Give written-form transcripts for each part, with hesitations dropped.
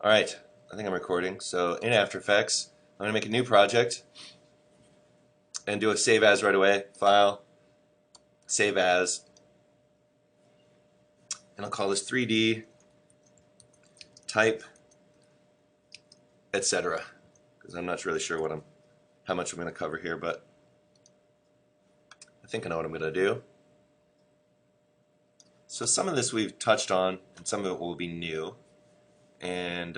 Alright, I think I'm recording. So in After Effects, I'm going to make a new project and do a save as right away. File, save as, and I'll call this 3D, type, etc. Because I'm not really sure how much I'm going to cover here, but I think I know what I'm going to do. So some of this we've touched on, and some of it will be new. And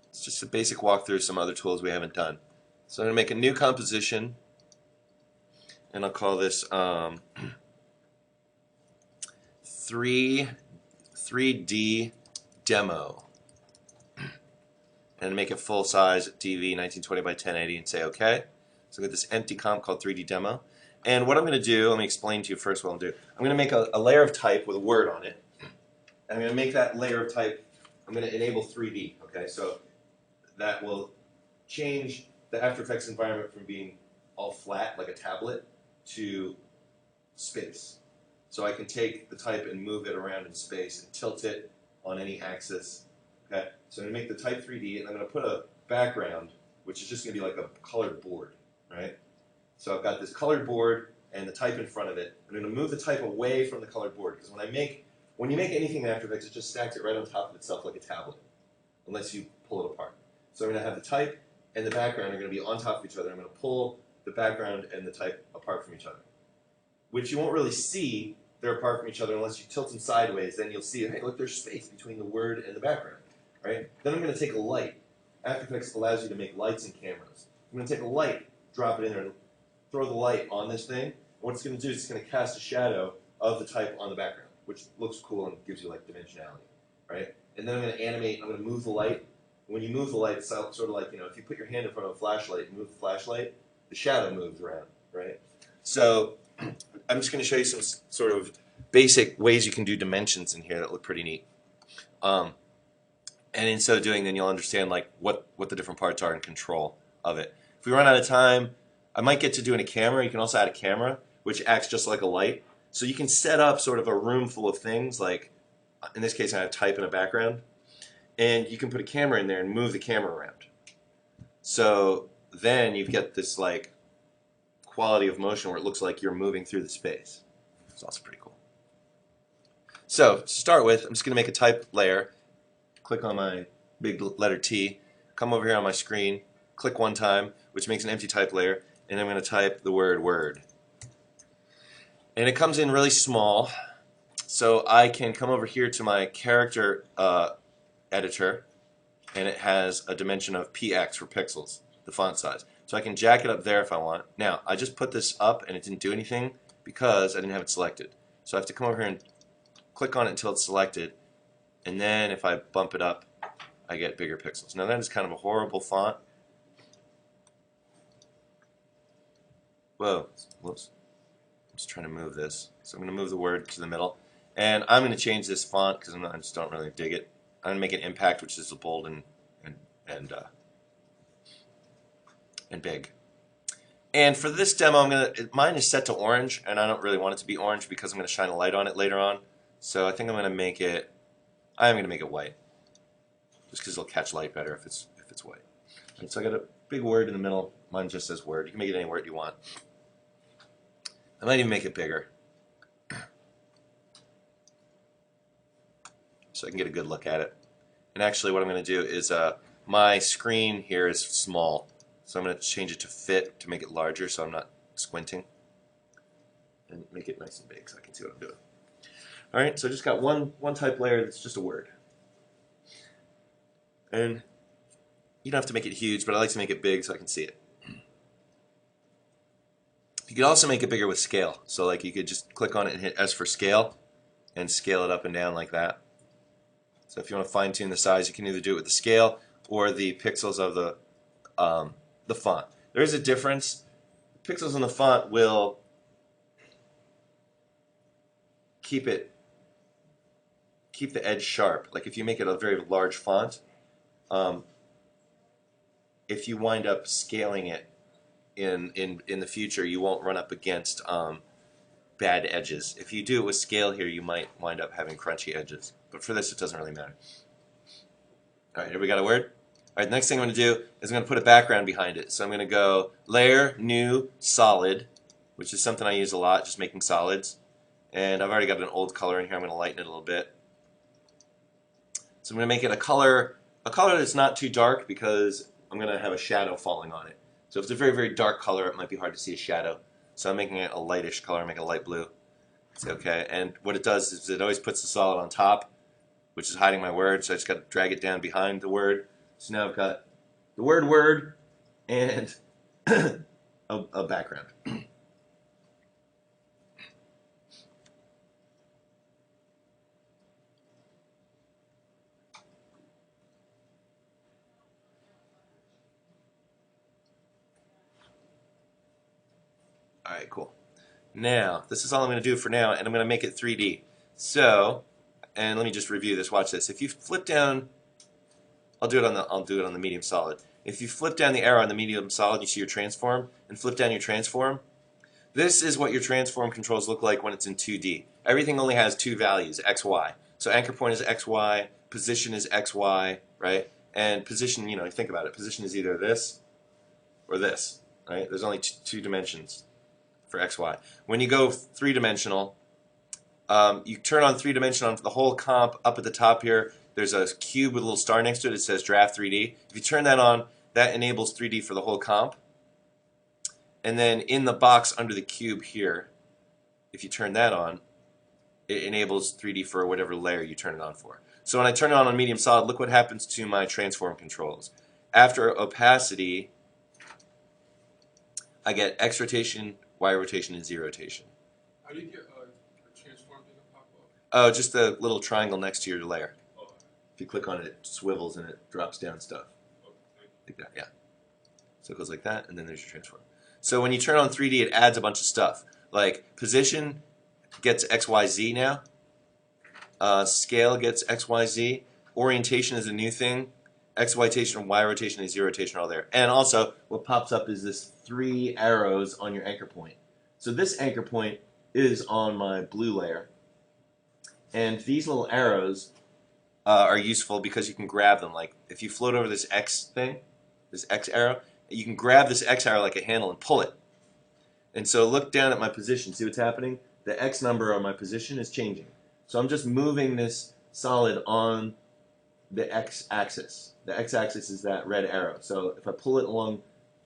it's just a basic walkthrough of some other tools we haven't done. So I'm going to make a new composition, and I'll call this 3D demo, and make it full size TV 1920 by 1080 and say OK. So I got this empty comp called 3D demo. And what I'm going to do, let me explain to you first what I'll do. I'm going to make a layer of type with a word on it. And I'm going to make that layer of type, I'm going to enable 3D. Okay, so that will change the After Effects environment from being all flat like a tablet to space. So I can take the type and move it around in space and tilt it on any axis. Okay, so I'm going to make the type 3D, and I'm going to put a background, which is just going to be like a colored board, right? So I've got this colored board and the type in front of it. I'm going to move the type away from the colored board, because when you make anything in After Effects, it just stacks it right on top of itself like a tablet, unless you pull it apart. So I'm going to have the type and the background are going to be on top of each other. I'm going to pull the background and the type apart from each other, which you won't really see. They're apart from each other unless you tilt them sideways. Then you'll see, hey, look, there's space between the word and the background, right? Then I'm going to take a light. After Effects allows you to make lights and cameras. I'm going to take a light, drop it in there, and throw the light on this thing. And what it's going to do is it's going to cast a shadow of the type on the background, which looks cool and gives you like dimensionality, right? And then I'm going to animate. I'm going to move the light. When you move the light, it's sort of like, if you put your hand in front of a flashlight and move the flashlight, the shadow moves around, right? So I'm just going to show you some sort of basic ways you can do dimensions in here that look pretty neat. And in so doing, then you'll understand like what the different parts are and control of it. If we run out of time, I might get to doing a camera. You can also add a camera, which acts just like a light. So you can set up sort of a room full of things, like in this case I have type in a background, and you can put a camera in there and move the camera around. So then you get this like quality of motion where it looks like you're moving through the space. It's also pretty cool. So to start with, I'm just going to make a type layer. Click on my big letter T, come over here on my screen, click one time, which makes an empty type layer, and I'm going to type the word word. And it comes in really small, so I can come over here to my character editor, and it has a dimension of px for pixels, the font size. So I can jack it up there if I want. Now, I just put this up and it didn't do anything because I didn't have it selected. So I have to come over here and click on it until it's selected, and then if I bump it up, I get bigger pixels. Now that is kind of a horrible font. Whoa, whoops. I'm just trying to move this. So I'm going to move the word to the middle. And I'm going to change this font because I just don't really dig it. I'm going to make it impact, which is bold and big. And for this demo, mine is set to orange, and I don't really want it to be orange because I'm going to shine a light on it later on. So I think I'm going to make it white, just because it'll catch light better if it's white. And so I got a big word in the middle. Mine just says word. You can make it any word you want. I might even make it bigger, so I can get a good look at it. And actually what I'm going to do is my screen here is small, so I'm going to change it to fit to make it larger so I'm not squinting, and make it nice and big so I can see what I'm doing. Alright, so I just got one type layer that's just a word. And you don't have to make it huge, but I like to make it big so I can see it. You could also make it bigger with scale. So like you could just click on it and hit S for scale and scale it up and down like that. So if you want to fine tune the size, you can either do it with the scale or the pixels of the font. There is a difference. Pixels on the font will keep the edge sharp. Like if you make it a very large font, if you wind up scaling it in the future, you won't run up against bad edges. If you do it with scale here, you might wind up having crunchy edges. But for this, it doesn't really matter. All right, here we got a word. All right, the next thing I'm going to do is I'm going to put a background behind it. So I'm going to go Layer, New, Solid, which is something I use a lot, just making solids. And I've already got an old color in here. I'm going to lighten it a little bit. So I'm going to make it a color that's not too dark because I'm going to have a shadow falling on it. So if it's a very, very dark color, it might be hard to see a shadow. So I'm making it a lightish color. I make it light blue. It's okay. And what it does is it always puts the solid on top, which is hiding my word. So I just got to drag it down behind the word. So now I've got the word, and a background. All right, cool. Now, this is all I'm going to do for now, and I'm going to make it 3D. So, and let me just review this. Watch this. If you flip down, I'll do it on the medium solid. If you flip down the arrow on the medium solid, you see your transform, and flip down your transform. This is what your transform controls look like when it's in 2D. Everything only has two values, x, y. So anchor point is x, y, position is x, y, right? And position, you know, think about it. Position is either this or this, right? There's only two dimensions for x, y. When you go three-dimensional, you turn on three-dimensional on the whole comp. Up at the top here, there's a cube with a little star next to it. It says Draft 3D. If you turn that on, that enables 3D for the whole comp. And then in the box under the cube here, if you turn that on, it enables 3D for whatever layer you turn it on for. So when I turn it on medium solid, look what happens to my transform controls. After opacity, I get X rotation, Y rotation, and Z rotation. How do you get a transform thing to pop up? Oh, just the little triangle next to your layer. Oh, If you click on it, it swivels and it drops down stuff. okay, thank you. Like that, yeah. So it goes like that, and then there's your transform. So when you turn on 3D, it adds a bunch of stuff. Like position gets X, Y, Z now. Scale gets X, Y, Z. Orientation is a new thing. X rotation, Y rotation, and Z rotation are all there. And also, what pops up is this 3 arrows on your anchor point. So this anchor point is on my blue layer. And these little arrows are useful because you can grab them. Like if you float over this X thing, this X arrow, you can grab this X arrow like a handle and pull it. And so look down at my position. See what's happening? The X number on my position is changing. So I'm just moving this solid on the X axis. The X axis is that red arrow. So if I pull it along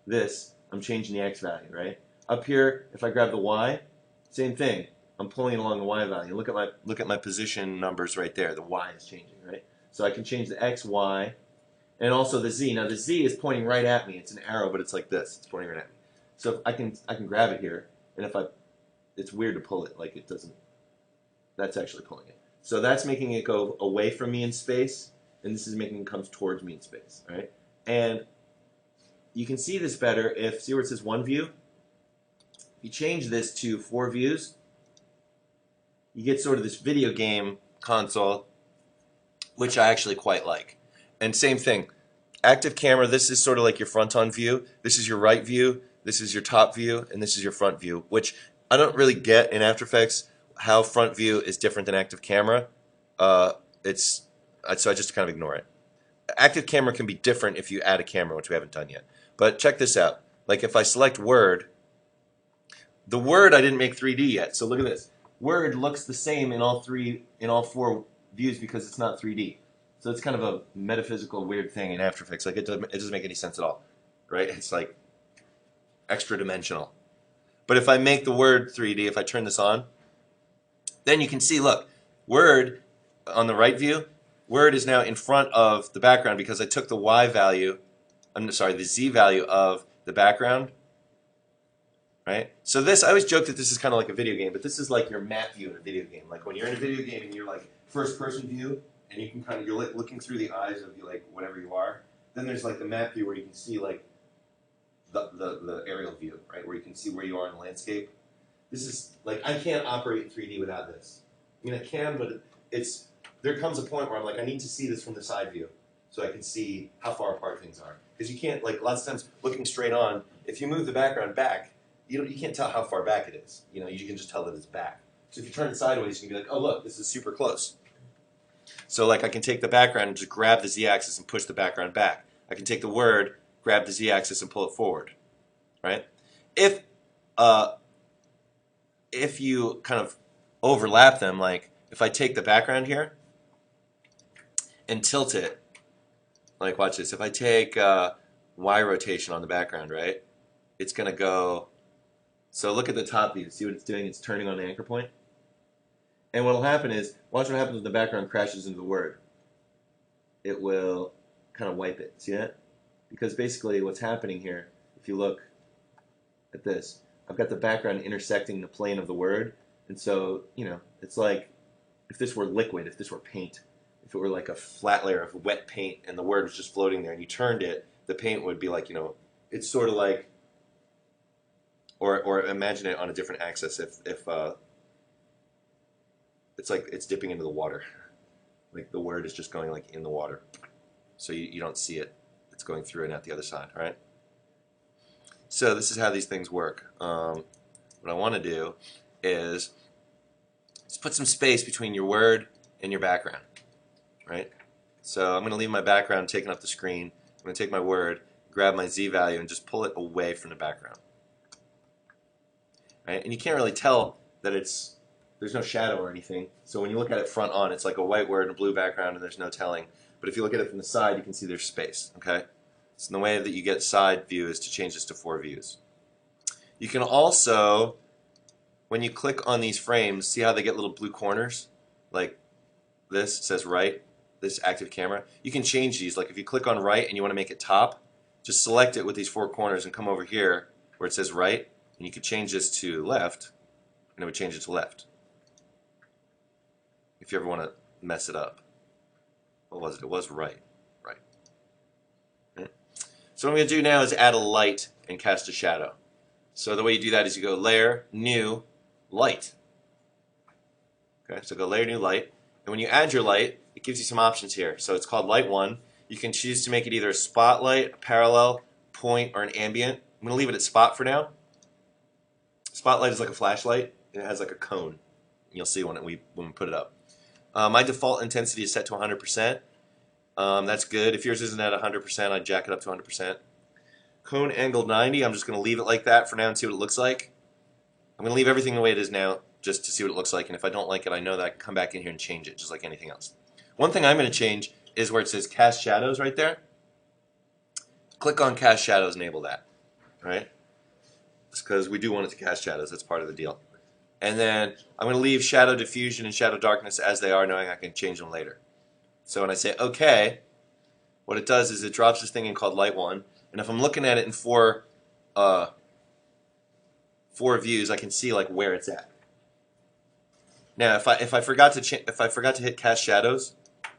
this, I'm changing the X value, right? Up here, if I grab the Y, same thing. I'm pulling it along the Y value. Look at my position numbers right there. The Y is changing, right? So I can change the X, Y, and also the Z. Now the Z is pointing right at me. It's an arrow, but it's like this. It's pointing right at me. So I can grab it here, and it's weird to pull it. Like it doesn't. That's actually pulling it. So that's making it go away from me in space, and this is making it come towards me in space, right? And you can see this better if, see where it says one view? If you change this to 4 views, you get sort of this video game console, which I actually quite like. And same thing, active camera, this is sort of like your front-on view. This is your right view, this is your top view, and this is your front view, which I don't really get in After Effects how front view is different than active camera. So I just kind of ignore it. Active camera can be different if you add a camera, which we haven't done yet. But check this out. Like if I select Word, the Word I didn't make 3D yet. So look at this. Word looks the same in all 4 views because it's not 3D. So it's kind of a metaphysical weird thing in After Effects. Like it doesn't make any sense at all, right? It's like extra dimensional. But if I make the Word 3D, if I turn this on, then you can see, look, Word on the right view, Word is now in front of the background because I took the Y value, the Z value of the background, right? So this, I always joke that this is kind of like a video game, but this is like your map view in a video game. Like when you're in a video game and you're like first-person view, and you can kind of, you're like looking through the eyes of like whatever you are. Then there's like the map view where you can see like the aerial view, right? Where you can see where you are in the landscape. This is like, I can't operate in 3D without this. I mean, I can, but there comes a point where I'm like, I need to see this from the side view so I can see how far apart things are. Because you can't, like lots of times looking straight on, if you move the background back, you can't tell how far back it is. You know, you can just tell that it's back. So if you turn it sideways, you can be like, oh look, this is super close. So like I can take the background and just grab the z-axis and push the background back. I can take the word, grab the z-axis and pull it forward, right? If you kind of overlap them, like if I take the background here and tilt it, like watch this, if I take Y rotation on the background, right, it's going to go, so look at the top view, see what it's doing, it's turning on the anchor point. And what will happen is, watch what happens when the background crashes into the word. It will kind of wipe it, see that? Because basically what's happening here, if you look at this, I've got the background intersecting the plane of the word, and so, you know, it's like if this were liquid, if this were paint, if it were like a flat layer of wet paint and the word was just floating there and you turned it, the paint would be like, you know, it's sort of like, or imagine it on a different axis if it's like it's dipping into the water. Like the word is just going like in the water. So you don't see it. It's going through and out the other side, right? So this is how these things work. What I want to do is just put some space between your word and your background, right? So I'm going to leave my background taking up the screen. I'm going to take my word, grab my Z value, and just pull it away from the background. Right? And you can't really tell that there's no shadow or anything. So when you look at it front on, it's like a white word and a blue background, and there's no telling. But if you look at it from the side, you can see there's space. Okay? So the way that you get side view is to change this to 4 views. You can also, when you click on these frames, see how they get little blue corners? Like this, it says right, this active camera. You can change these. Like if you click on right and you want to make it top, just select it with these 4 corners and come over here where it says right, and you could change this to left, and it would change it to left. If you ever want to mess it up. What was it? It was right. Right. Okay. So what I'm going to do now is add a light and cast a shadow. So the way you do that is you go Layer, New, Light. Okay, so go Layer, New, Light. And when you add your light, it gives you some options here. So it's called Light 1. You can choose to make it either a spotlight, a parallel, point, or an ambient. I'm going to leave it at spot for now. Spotlight is like a flashlight, and it has like a cone. You'll see when we put it up. My default intensity is set to 100%. That's good. If yours isn't at 100%, I'd jack it up to 100%. Cone angle 90, I'm just going to leave it like that for now and see what it looks like. I'm going to leave everything the way it is now just to see what it looks like, and if I don't like it, I know that I can come back in here and change it, just like anything else. One thing I'm going to change is where it says Cast Shadows right there. Click on Cast Shadows, enable that. Right? Because we do want it to cast shadows. That's part of the deal. And then I'm going to leave shadow diffusion and shadow darkness as they are, knowing I can change them later. So when I say OK, what it does is it drops this thing in called Light 1. And if I'm looking at it in 4 views, I can see like where it's at. Now, if I forgot to hit Cast Shadows,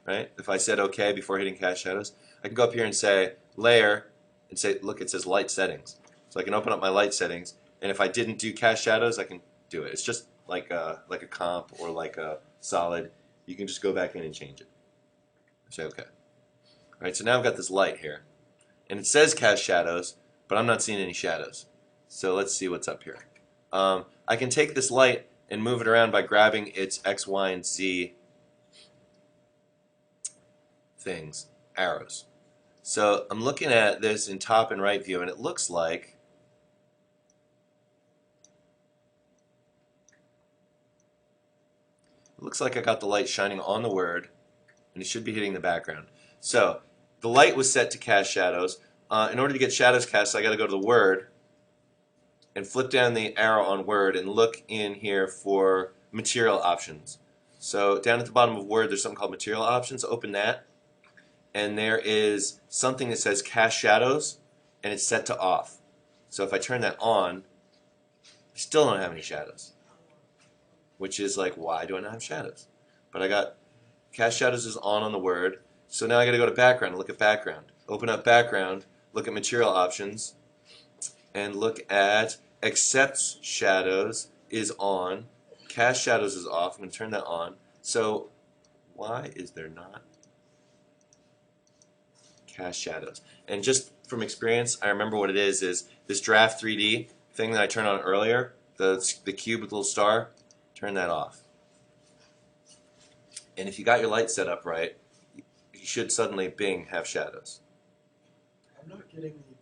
right? If I said OK before hitting Cast Shadows, I can go up here and say Layer and say, look, it says Light Settings. So I can open up my light settings, and if I didn't do Cast Shadows, I can do it. It's just like a comp or like a solid. You can just go back in and change it. Say OK. All right, so now I've got this light here, and it says Cast Shadows, but I'm not seeing any shadows. So let's see what's up here. I can take this light and move it around by grabbing its X, Y, and Z things, arrows. So I'm looking at this in top and right view, and it looks like I got the light shining on the word, and it should be hitting the background. So the light was set to cast shadows. In order to get shadows cast, I got to go to the word and flip down the arrow on word and look in here for material options. So down at the bottom of word, there's something called material options. Open that, and there is something that says cast shadows, and it's set to off. So if I turn that on, I still don't have any shadows. Which is like, why do I not have shadows? But I got Cast Shadows is on the word. So now I got to go to background and look at background. Open up background, look at material options, and look at Accept Shadows is on. Cast Shadows is off. I'm going to turn that on. So why is there not Cast Shadows? And just from experience, I remember what it is this Draft 3D thing that I turned on earlier, the cube with the little star. Turn that off. And if you got your light set up right, you should suddenly, bing, have shadows. I'm not getting the